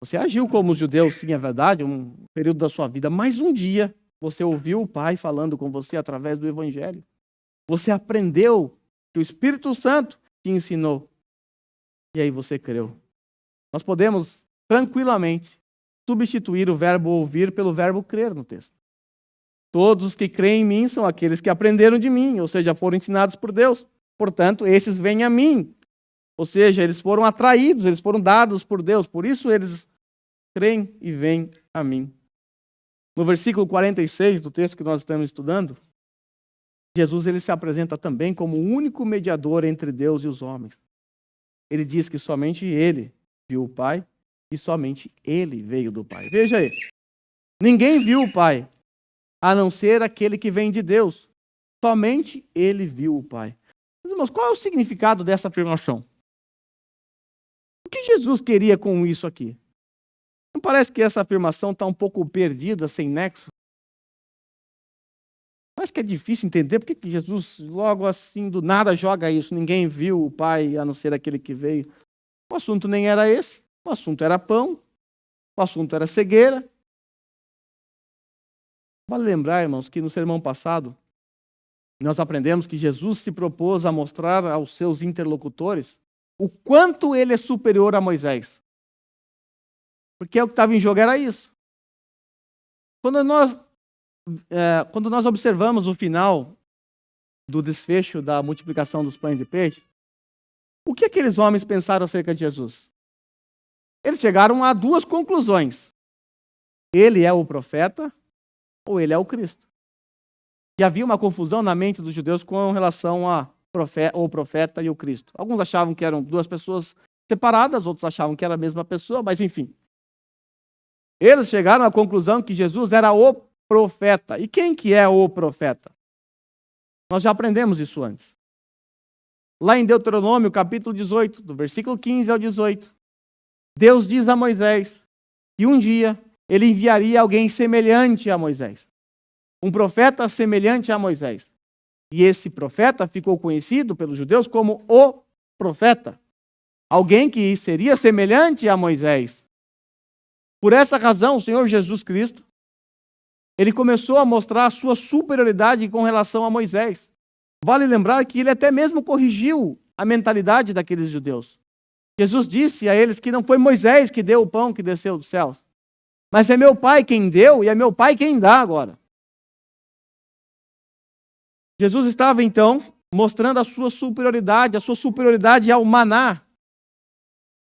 Você agiu como os judeus, sim, é verdade, um período da sua vida, mas um dia você ouviu o Pai falando com você através do Evangelho. Você aprendeu que o Espírito Santo te ensinou. E aí você creu. Nós podemos tranquilamente substituir o verbo ouvir pelo verbo crer no texto. Todos os que creem em mim são aqueles que aprenderam de mim, ou seja, foram ensinados por Deus. Portanto, esses vêm a mim. Ou seja, eles foram atraídos, eles foram dados por Deus. Por isso eles creem e vêm a mim. No versículo 46 do texto que nós estamos estudando, Jesus ele se apresenta também como o único mediador entre Deus e os homens. Ele diz que somente ele viu o Pai e somente ele veio do Pai. Veja aí. Ninguém viu o Pai, a não ser aquele que vem de Deus. Somente ele viu o Pai. Mas, irmãos, qual é o significado dessa afirmação? O que Jesus queria com isso aqui? Não parece que essa afirmação está um pouco perdida, sem nexo? Parece que é difícil entender por que Jesus, logo assim, do nada, joga isso. Ninguém viu o Pai, a não ser aquele que veio. O assunto nem era esse. O assunto era pão. O assunto era cegueira. Vale lembrar, irmãos, que no sermão passado, nós aprendemos que Jesus se propôs a mostrar aos seus interlocutores o quanto ele é superior a Moisés. Porque o que estava em jogo era isso. Quando nós observamos o final do desfecho da multiplicação dos pães de peixe, o que aqueles homens pensaram acerca de Jesus? Eles chegaram a duas conclusões. Ele é o profeta ou ele é o Cristo. E havia uma confusão na mente dos judeus com relação a o profeta e o Cristo. Alguns achavam que eram duas pessoas separadas, outros achavam que era a mesma pessoa, mas enfim. Eles chegaram à conclusão que Jesus era o profeta. E quem que é o profeta? Nós já aprendemos isso antes. Lá em Deuteronômio, capítulo 18, do versículo 15 ao 18, Deus diz a Moisés que um dia ele enviaria alguém semelhante a Moisés. Um profeta semelhante a Moisés. E esse profeta ficou conhecido pelos judeus como o profeta. Alguém que seria semelhante a Moisés. Por essa razão, o Senhor Jesus Cristo, ele começou a mostrar a sua superioridade com relação a Moisés. Vale lembrar que ele até mesmo corrigiu a mentalidade daqueles judeus. Jesus disse a eles que não foi Moisés que deu o pão que desceu dos céus, mas é meu Pai quem deu e é meu Pai quem dá agora. Jesus estava, então, mostrando a sua superioridade ao maná.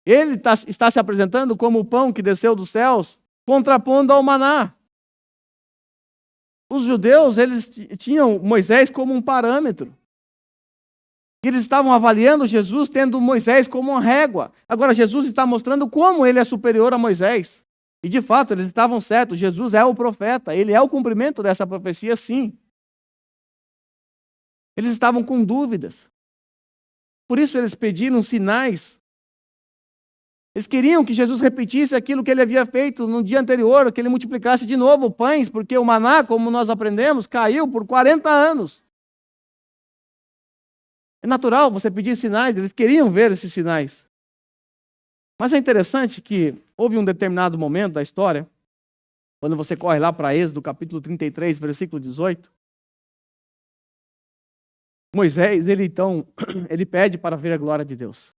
Ele está se apresentando como o pão que desceu dos céus, contrapondo ao maná. Os judeus, eles tinham Moisés como um parâmetro. Eles estavam avaliando Jesus tendo Moisés como uma régua. Agora, Jesus está mostrando como ele é superior a Moisés. E, de fato, eles estavam certos. Jesus é o profeta. Ele é o cumprimento dessa profecia, sim. Eles estavam com dúvidas. Por isso eles pediram sinais. Eles queriam que Jesus repetisse aquilo que ele havia feito no dia anterior, que ele multiplicasse de novo pães, porque o maná, como nós aprendemos, caiu por 40 anos. É natural você pedir sinais, eles queriam ver esses sinais. Mas é interessante que houve um determinado momento da história, quando você corre lá para Êxodo, capítulo 33, versículo 18, Moisés, ele então, ele pede para ver a glória de Deus.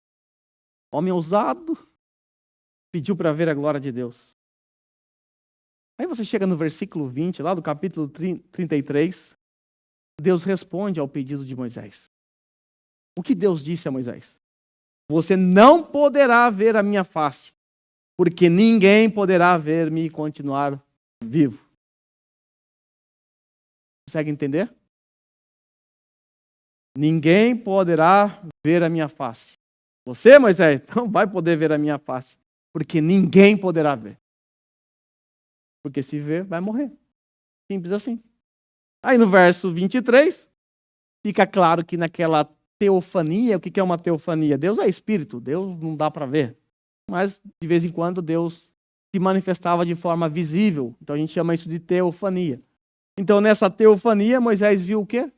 Homem ousado, pediu para ver a glória de Deus. Aí você chega no versículo 20, lá do capítulo 33, Deus responde ao pedido de Moisés. O que Deus disse a Moisés? Você não poderá ver a minha face, porque ninguém poderá ver-me e continuar vivo. Consegue entender? Ninguém poderá ver a minha face. Você, Moisés, não vai poder ver a minha face, porque ninguém poderá ver. Porque se ver, vai morrer. Simples assim. Aí no verso 23, fica claro que naquela teofania, o que é uma teofania? Deus é espírito, Deus não dá para ver. Mas de vez em quando Deus se manifestava de forma visível. Então a gente chama isso de teofania. Então nessa teofania, Moisés viu o quê?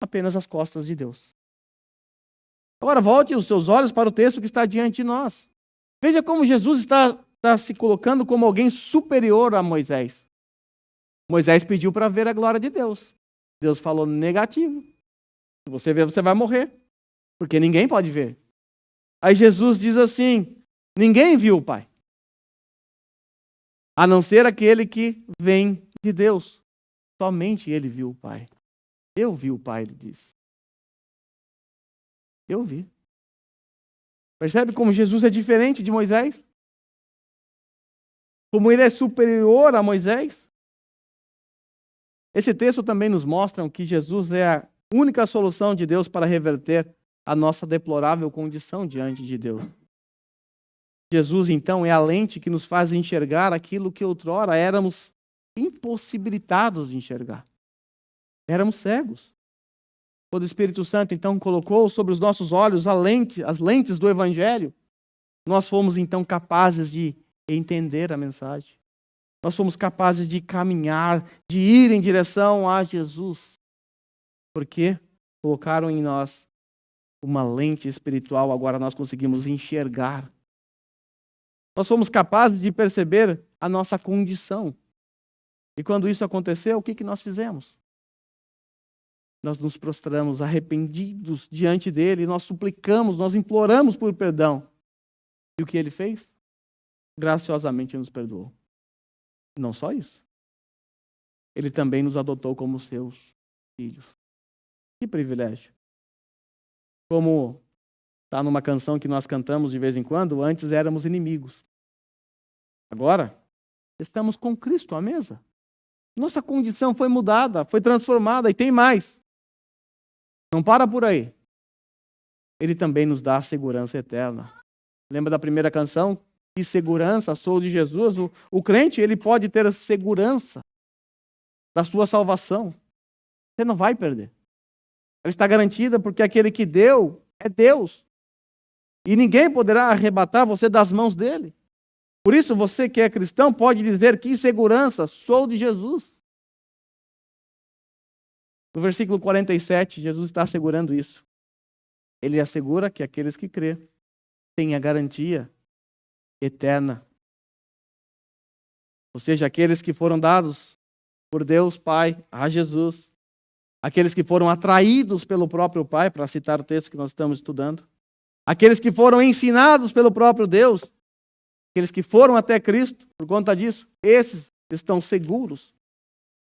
Apenas as costas de Deus. Agora volte os seus olhos para o texto que está diante de nós. Veja como Jesus está se colocando como alguém superior a Moisés. Moisés pediu para ver a glória de Deus. Deus falou negativo. Se você ver, você vai morrer. Porque ninguém pode ver. Aí Jesus diz assim: ninguém viu o Pai, a não ser aquele que vem de Deus. Somente ele viu o Pai. Eu vi o Pai, ele diz. Eu vi. Percebe como Jesus é diferente de Moisés? Como ele é superior a Moisés? Esse texto também nos mostra que Jesus é a única solução de Deus para reverter a nossa deplorável condição diante de Deus. Jesus, então, é a lente que nos faz enxergar aquilo que outrora éramos impossibilitados de enxergar. Éramos cegos. Quando o Espírito Santo, então, colocou sobre os nossos olhos as lentes do Evangelho, nós fomos, então, capazes de entender a mensagem. Nós fomos capazes de caminhar, de ir em direção a Jesus. Porque colocaram em nós uma lente espiritual, agora nós conseguimos enxergar. Nós fomos capazes de perceber a nossa condição. E quando isso aconteceu, o que nós fizemos? Nós nos prostramos arrependidos diante dele, nós suplicamos, nós imploramos por perdão. E o que ele fez? Graciosamente nos perdoou. Não só isso. Ele também nos adotou como seus filhos. Que privilégio. Como está numa canção que nós cantamos de vez em quando, antes éramos inimigos. Agora, estamos com Cristo à mesa. Nossa condição foi mudada, foi transformada e tem mais. Não para por aí. Ele também nos dá a segurança eterna. Lembra da primeira canção? Que segurança sou de Jesus. O crente, ele pode ter a segurança da sua salvação. Você não vai perder. Ela está garantida porque aquele que deu é Deus. E ninguém poderá arrebatar você das mãos dele. Por isso, você que é cristão pode dizer: que segurança sou de Jesus. No versículo 47, Jesus está assegurando isso. Ele assegura que aqueles que crê têm a garantia eterna. Ou seja, aqueles que foram dados por Deus Pai a Jesus, aqueles que foram atraídos pelo próprio Pai, para citar o texto que nós estamos estudando, aqueles que foram ensinados pelo próprio Deus, aqueles que foram até Cristo por conta disso, esses estão seguros.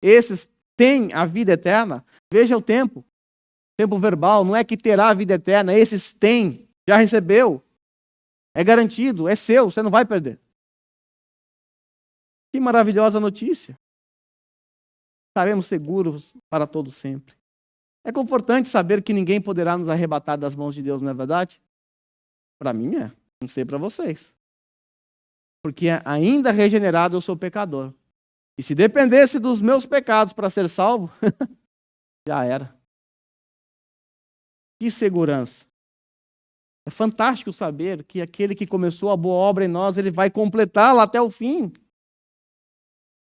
Esses têm a vida eterna. Veja o tempo verbal, não é que terá a vida eterna, esses têm, já recebeu. É garantido, é seu, você não vai perder. Que maravilhosa notícia. Estaremos seguros para todo sempre. É confortante saber que ninguém poderá nos arrebatar das mãos de Deus, não é verdade? Para mim é, não sei para vocês. Porque ainda regenerado eu sou pecador. E se dependesse dos meus pecados para ser salvo, já era. Que segurança. É fantástico saber que aquele que começou a boa obra em nós, ele vai completá-la até o fim.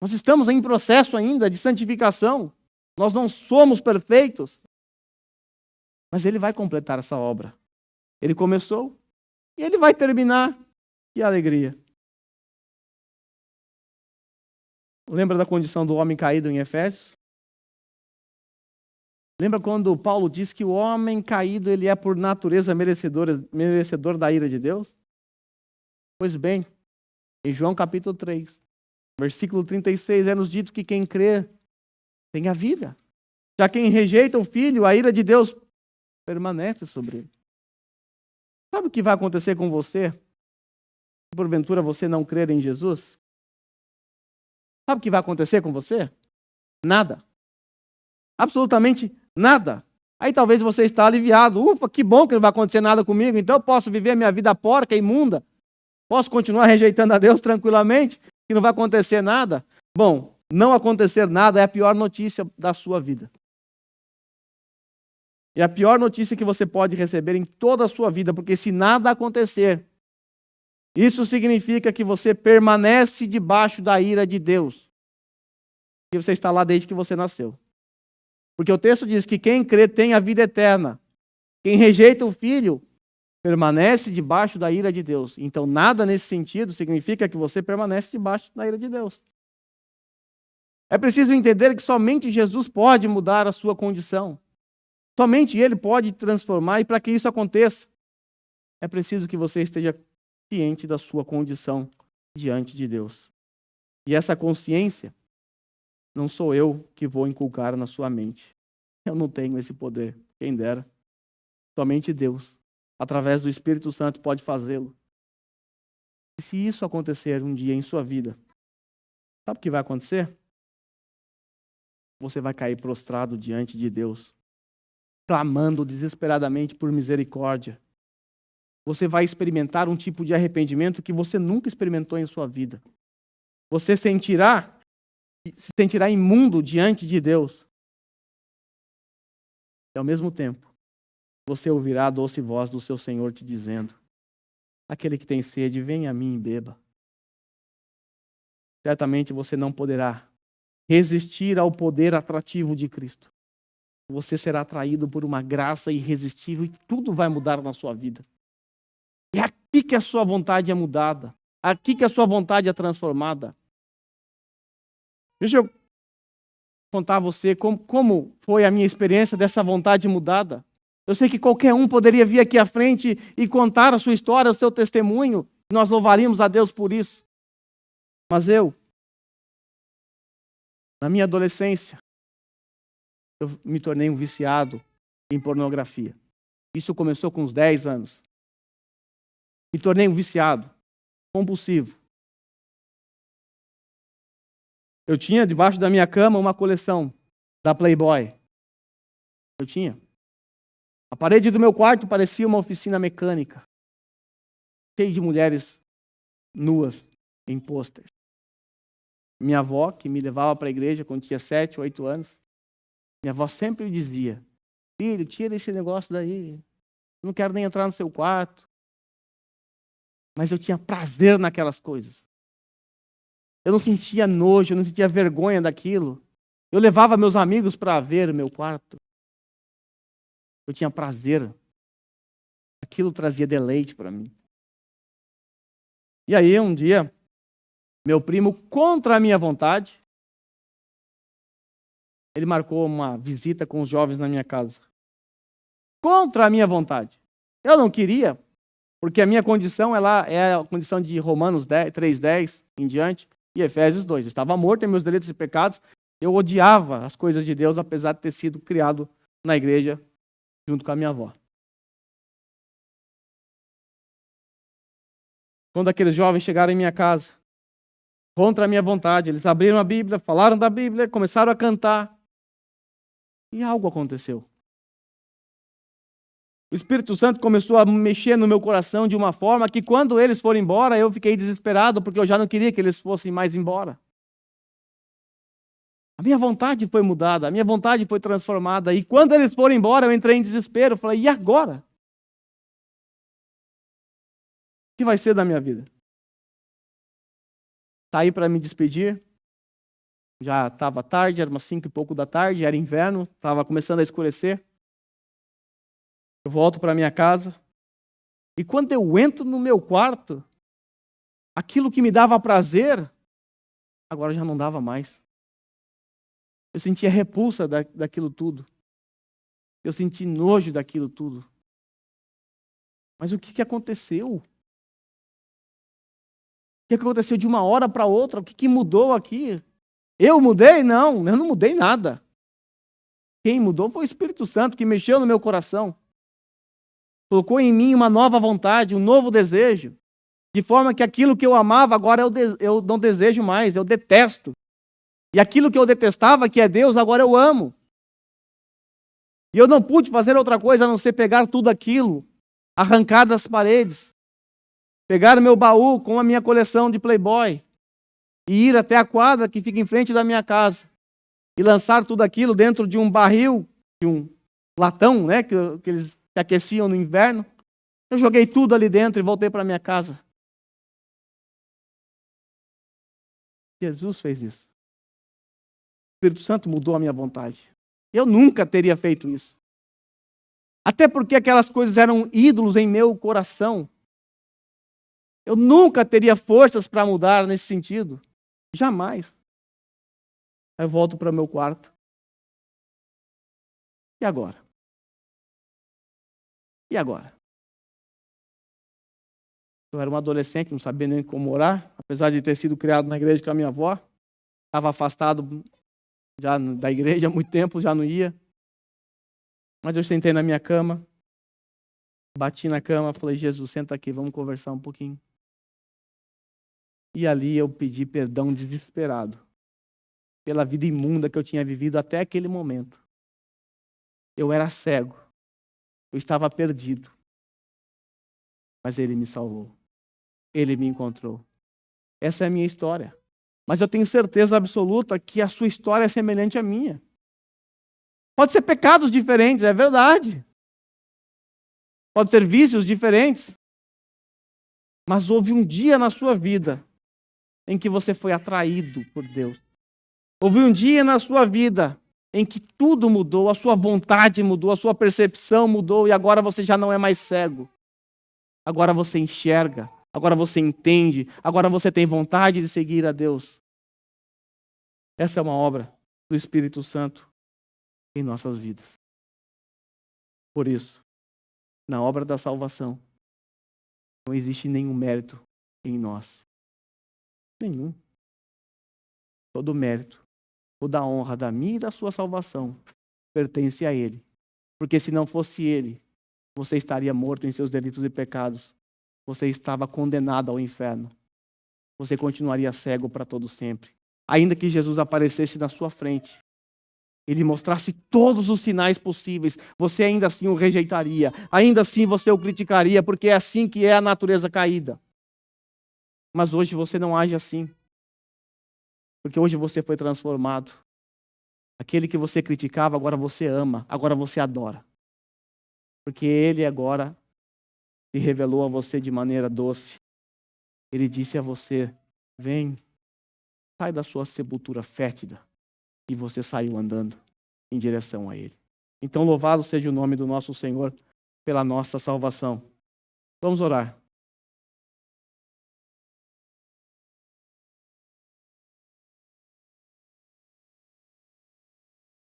Nós estamos em processo ainda de santificação. Nós não somos perfeitos. Mas ele vai completar essa obra. Ele começou e ele vai terminar. Que alegria. Lembra da condição do homem caído em Efésios? Lembra quando Paulo diz que o homem caído ele é por natureza merecedor da ira de Deus? Pois bem, em João capítulo 3, versículo 36, é nos dito que quem crê tem a vida. Já quem rejeita o Filho, a ira de Deus permanece sobre ele. Sabe o que vai acontecer com você? Se porventura você não crer em Jesus? Sabe o que vai acontecer com você? Nada. Absolutamente nada. Aí talvez você está aliviado. Ufa, que bom que não vai acontecer nada comigo. Então eu posso viver a minha vida porca, imunda. Posso continuar rejeitando a Deus tranquilamente, que não vai acontecer nada. Bom, não acontecer nada é a pior notícia da sua vida. É a pior notícia que você pode receber em toda a sua vida, porque se nada acontecer, isso significa que você permanece debaixo da ira de Deus. E você está lá desde que você nasceu. Porque o texto diz que quem crê tem a vida eterna. Quem rejeita o Filho permanece debaixo da ira de Deus. Então, nada nesse sentido significa que você permanece debaixo da ira de Deus. É preciso entender que somente Jesus pode mudar a sua condição. Somente Ele pode transformar, e para que isso aconteça, é preciso que você esteja ciente da sua condição diante de Deus. E essa consciência não sou eu que vou inculcar na sua mente. Eu não tenho esse poder, quem dera. Somente Deus, através do Espírito Santo, pode fazê-lo. E se isso acontecer um dia em sua vida, sabe o que vai acontecer? Você vai cair prostrado diante de Deus, clamando desesperadamente por misericórdia. Você vai experimentar um tipo de arrependimento que você nunca experimentou em sua vida. Você se sentirá imundo diante de Deus. E ao mesmo tempo, você ouvirá a doce voz do seu Senhor te dizendo: aquele que tem sede, venha a mim e beba. Certamente você não poderá resistir ao poder atrativo de Cristo. Você será atraído por uma graça irresistível e tudo vai mudar na sua vida. É aqui que a sua vontade é mudada. Aqui que a sua vontade é transformada. Deixa eu contar a você como foi a minha experiência dessa vontade mudada. Eu sei que qualquer um poderia vir aqui à frente e contar a sua história, o seu testemunho. Nós louvaríamos a Deus por isso. Mas eu, na minha adolescência, eu me tornei um viciado em pornografia. Isso começou com uns 10 anos. Me tornei um viciado, compulsivo. Eu tinha debaixo da minha cama uma coleção da Playboy. Eu tinha. A parede do meu quarto parecia uma oficina mecânica, cheia de mulheres nuas em pôster. Minha avó, que me levava para a igreja quando tinha 7, 8 anos, minha avó sempre me dizia: filho, tira esse negócio daí. Eu não quero nem entrar no seu quarto. Mas eu tinha prazer naquelas coisas. Eu não sentia nojo, eu não sentia vergonha daquilo. Eu levava meus amigos para ver o meu quarto. Eu tinha prazer. Aquilo trazia deleite para mim. E aí, um dia, meu primo, contra a minha vontade, ele marcou uma visita com os jovens na minha casa. Contra a minha vontade. Eu não queria, porque a minha condição ela é a condição de Romanos 3:10 em diante e Efésios 2. Eu estava morto em meus delitos e pecados. Eu odiava as coisas de Deus, apesar de ter sido criado na igreja junto com a minha avó. Quando aqueles jovens chegaram em minha casa, contra a minha vontade, eles abriram a Bíblia, falaram da Bíblia, começaram a cantar. E algo aconteceu. O Espírito Santo começou a mexer no meu coração de uma forma que quando eles foram embora, eu fiquei desesperado, porque eu já não queria que eles fossem mais embora. A minha vontade foi mudada, a minha vontade foi transformada. E quando eles foram embora, eu entrei em desespero. Falei, e agora? O que vai ser da minha vida? Saí para me despedir. Já estava tarde, era umas 5 e pouco da tarde, era inverno, estava começando a escurecer. Eu volto para minha casa. E quando eu entro no meu quarto, aquilo que me dava prazer, agora já não dava mais. Eu sentia repulsa daquilo tudo. Eu senti nojo daquilo tudo. Mas o que aconteceu? O que aconteceu de uma hora para outra? O que mudou aqui? Eu mudei? Não, eu não mudei nada. Quem mudou foi o Espírito Santo, que mexeu no meu coração. Colocou em mim uma nova vontade, um novo desejo. De forma que aquilo que eu amava, agora eu não desejo mais, eu detesto. E aquilo que eu detestava, que é Deus, agora eu amo. E eu não pude fazer outra coisa a não ser pegar tudo aquilo, arrancar das paredes, pegar o meu baú com a minha coleção de Playboy e ir até a quadra que fica em frente da minha casa e lançar tudo aquilo dentro de um barril, de um latão, né, que eles se aqueciam no inverno. Eu joguei tudo ali dentro e voltei para minha casa. Jesus fez isso. O Espírito Santo mudou a minha vontade. Eu nunca teria feito isso. Até porque aquelas coisas eram ídolos em meu coração. Eu nunca teria forças para mudar nesse sentido. Jamais. Aí eu volto para o meu quarto. E agora? E agora? Eu era um adolescente, não sabia nem como orar. Apesar de ter sido criado na igreja com a minha avó. Estava afastado já da igreja há muito tempo, já não ia. Mas eu sentei na minha cama. Bati na cama, falei, Jesus, senta aqui, vamos conversar um pouquinho. E ali eu pedi perdão desesperado pela vida imunda que eu tinha vivido até aquele momento. Eu era cego. Eu estava perdido. Mas Ele me salvou. Ele me encontrou. Essa é a minha história. Mas eu tenho certeza absoluta que a sua história é semelhante à minha. Pode ser pecados diferentes, é verdade. Pode ser vícios diferentes. Mas houve um dia na sua vida em que você foi atraído por Deus. Houve um dia na sua vida em que tudo mudou, a sua vontade mudou, a sua percepção mudou e agora você já não é mais cego. Agora você enxerga, agora você entende, agora você tem vontade de seguir a Deus. Essa é uma obra do Espírito Santo em nossas vidas. Por isso, na obra da salvação, não existe nenhum mérito em nós. Nenhum. Todo mérito, toda a honra da minha e da sua salvação pertence a Ele. Porque se não fosse Ele, você estaria morto em seus delitos e pecados. Você estava condenado ao inferno. Você continuaria cego para todo sempre. Ainda que Jesus aparecesse na sua frente, Ele mostrasse todos os sinais possíveis, você ainda assim o rejeitaria. Ainda assim você o criticaria, porque é assim que é a natureza caída. Mas hoje você não age assim. Porque hoje você foi transformado. Aquele que você criticava, agora você ama, agora você adora. Porque Ele agora se revelou a você de maneira doce. Ele disse a você, vem, sai da sua sepultura fétida. E você saiu andando em direção a Ele. Então louvado seja o nome do nosso Senhor pela nossa salvação. Vamos orar.